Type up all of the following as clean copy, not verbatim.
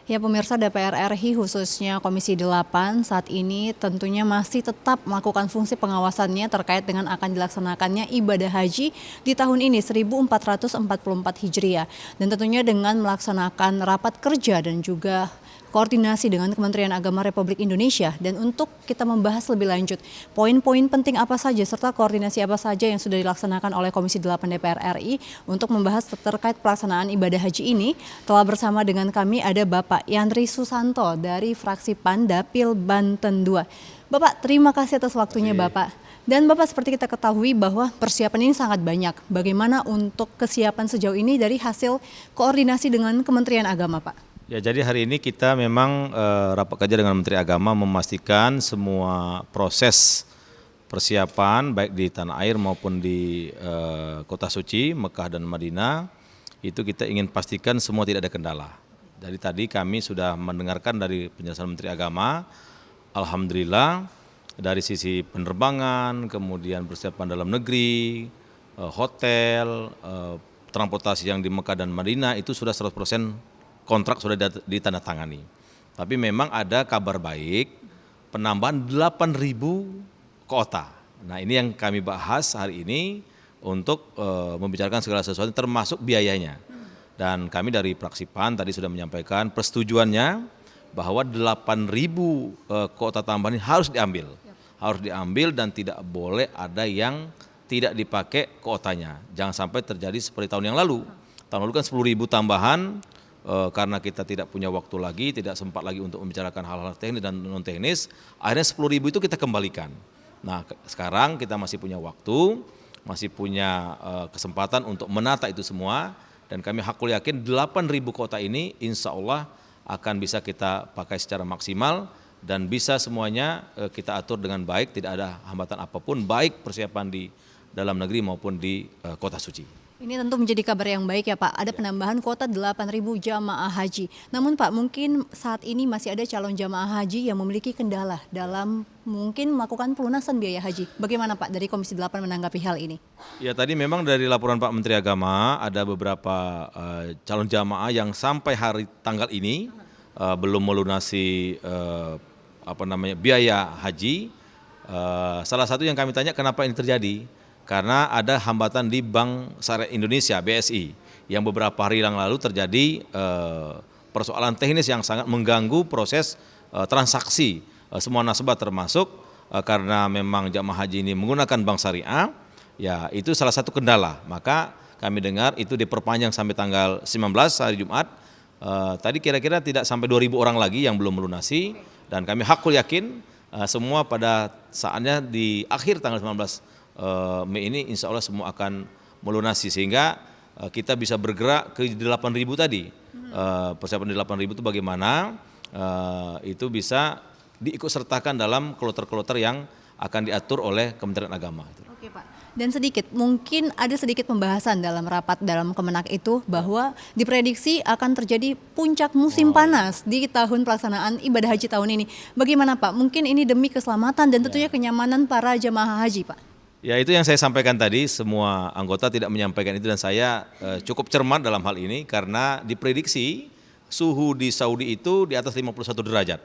Ya pemirsa DPR RI khususnya Komisi 8 saat ini tentunya masih tetap melakukan fungsi pengawasannya terkait dengan akan dilaksanakannya ibadah haji di tahun ini 1444 Hijriah. Dan tentunya dengan melaksanakan rapat kerja dan juga koordinasi dengan Kementerian Agama Republik Indonesia. Dan untuk kita membahas lebih lanjut poin-poin penting apa saja serta koordinasi apa saja yang sudah dilaksanakan oleh Komisi 8 DPR RI untuk membahas terkait pelaksanaan ibadah haji ini, telah bersama dengan kami ada Bapak Yandri Susanto dari fraksi PAN Dapil Banten II. Bapak, terima kasih atas waktunya Bapak. Dan Bapak, seperti kita ketahui bahwa persiapan ini sangat banyak. Bagaimana untuk kesiapan sejauh ini dari hasil koordinasi dengan Kementerian Agama, Pak? Ya, jadi hari ini kita memang rapat kerja dengan Menteri Agama memastikan semua proses persiapan baik di tanah air maupun di kota suci Mekah dan Madinah itu kita ingin pastikan semua tidak ada kendala. Dari tadi kami sudah mendengarkan dari penjelasan Menteri Agama, alhamdulillah dari sisi penerbangan, kemudian persiapan dalam negeri, hotel, transportasi yang di Mekah dan Madinah itu sudah 100% kontrak sudah ditandatangani. Tapi memang ada kabar baik, penambahan 8.000 kuota. Nah, ini yang kami bahas hari ini untuk membicarakan segala sesuatu termasuk biayanya. Dan kami dari fraksi PAN tadi sudah menyampaikan persetujuannya bahwa 8.000 kuota tambahan ini harus diambil. Harus diambil dan tidak boleh ada yang tidak dipakai kuotanya. Jangan sampai terjadi seperti tahun yang lalu. Tahun lalu kan 10.000 tambahan, karena kita tidak punya waktu lagi, tidak sempat lagi untuk membicarakan hal-hal teknis dan non-teknis, akhirnya 10.000 itu kita kembalikan. Nah, sekarang kita masih punya waktu, masih punya kesempatan untuk menata itu semua, dan kami hakul yakin 8.000 kota ini insya Allah akan bisa kita pakai secara maksimal, dan bisa semuanya kita atur dengan baik, tidak ada hambatan apapun, baik persiapan di dalam negeri maupun di kota suci. Ini tentu menjadi kabar yang baik ya Pak, ada penambahan kuota 8.000 jamaah haji. Namun Pak, mungkin saat ini masih ada calon jamaah haji yang memiliki kendala dalam mungkin melakukan pelunasan biaya haji. Bagaimana Pak dari Komisi 8 menanggapi hal ini? Ya, tadi memang dari laporan Pak Menteri Agama ada beberapa calon jamaah yang sampai hari tanggal ini belum melunasi biaya haji. Salah satu yang kami tanya kenapa ini terjadi? Karena ada hambatan di Bank Syariah Indonesia (BSI) yang beberapa hari yang lalu terjadi persoalan teknis yang sangat mengganggu proses transaksi semua nasabah, termasuk karena memang jamaah haji ini menggunakan bank syariah, ya itu salah satu kendala. Maka kami dengar itu diperpanjang sampai tanggal 19 hari Jumat. Tadi kira-kira tidak sampai 2.000 orang lagi yang belum melunasi, dan kami hakul yakin semua pada saatnya di akhir tanggal 19 Mei ini insya Allah semua akan melunasi, sehingga kita bisa bergerak ke 8.000 tadi. Persiapan di 8.000 itu bagaimana itu bisa diikutsertakan dalam kloter-kloter yang akan diatur oleh Kementerian Agama. Oke Pak, dan mungkin ada sedikit pembahasan dalam rapat dalam Kemenak itu bahwa diprediksi akan terjadi puncak musim panas di tahun pelaksanaan ibadah haji tahun ini. Bagaimana Pak? Mungkin ini demi keselamatan dan tentunya kenyamanan para jamaah haji Pak. Ya, itu yang saya sampaikan tadi, semua anggota tidak menyampaikan itu, dan saya cukup cermat dalam hal ini karena diprediksi suhu di Saudi itu di atas 51 derajat.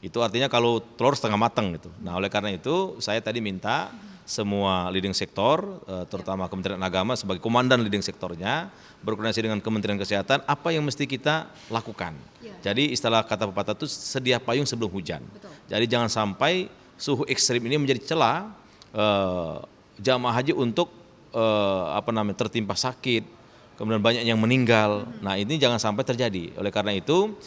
Itu artinya kalau telur setengah matang gitu. Nah, oleh karena itu saya tadi minta semua leading sektor, terutama Kementerian Agama sebagai komandan leading sektornya, berkoordinasi dengan Kementerian Kesehatan apa yang mesti kita lakukan. Jadi istilah kata pepatah itu sedia payung sebelum hujan. Jadi jangan sampai suhu ekstrim ini menjadi celah jamaah haji untuk tertimpa sakit, kemudian banyak yang meninggal. Nah, ini jangan sampai terjadi. Oleh karena itu,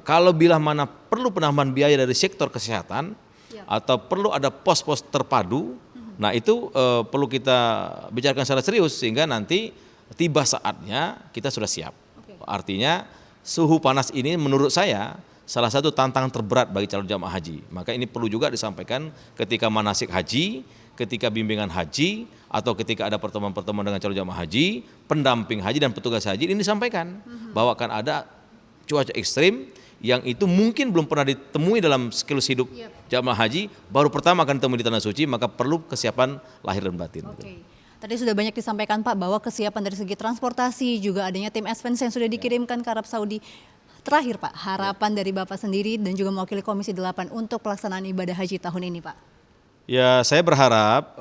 kalau bila mana perlu penambahan biaya dari sektor kesehatan atau perlu ada pos-pos terpadu, nah itu perlu kita bicarakan secara serius sehingga nanti tiba saatnya kita sudah siap. Artinya suhu panas ini menurut saya salah satu tantangan terberat bagi calon jamaah haji. Maka ini perlu juga disampaikan ketika manasik haji, ketika bimbingan haji, atau ketika ada pertemuan-pertemuan dengan calon jamaah haji, pendamping haji dan petugas haji, ini disampaikan bahwa akan ada cuaca ekstrim yang itu mungkin belum pernah ditemui dalam siklus hidup jamaah haji, baru pertama akan ditemui di tanah suci, maka perlu kesiapan lahir dan batin. Tadi sudah banyak disampaikan Pak bahwa kesiapan dari segi transportasi, juga adanya tim advance yang sudah dikirimkan ke Arab Saudi. Terakhir Pak, harapan dari Bapak sendiri dan juga mewakili Komisi 8 untuk pelaksanaan ibadah haji tahun ini Pak. Ya, saya berharap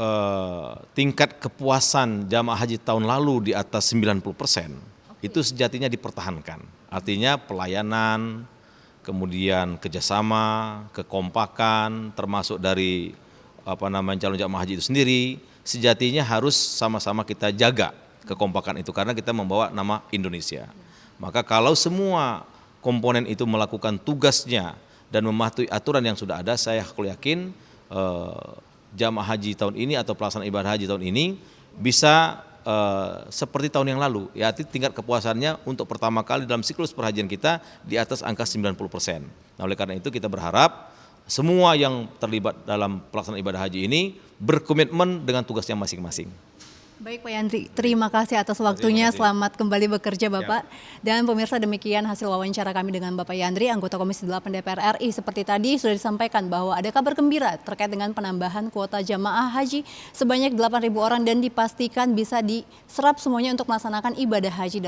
tingkat kepuasan jamaah haji tahun lalu di atas 90% itu sejatinya dipertahankan. Artinya pelayanan, kemudian kerjasama, kekompakan, termasuk dari calon jamaah haji itu sendiri, sejatinya harus sama-sama kita jaga kekompakan itu karena kita membawa nama Indonesia. Maka kalau semua komponen itu melakukan tugasnya dan mematuhi aturan yang sudah ada, saya yakin jamaah haji tahun ini atau pelaksanaan ibadah haji tahun ini bisa seperti tahun yang lalu, ya tingkat kepuasannya untuk pertama kali dalam siklus perhajian kita di atas angka 90%. Nah, oleh karena itu kita berharap semua yang terlibat dalam pelaksanaan ibadah haji ini berkomitmen dengan tugasnya masing-masing. Baik Pak Yandri, terima kasih atas waktunya. Selamat kembali bekerja Bapak. Dan pemirsa, demikian hasil wawancara kami dengan Bapak Yandri, anggota Komisi 8 DPR RI. Seperti tadi sudah disampaikan bahwa ada kabar gembira terkait dengan penambahan kuota jamaah haji sebanyak 8.000 orang dan dipastikan bisa diserap semuanya untuk melaksanakan ibadah haji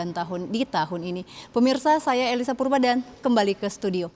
di tahun ini. Pemirsa, saya Elisa Purba dan kembali ke studio.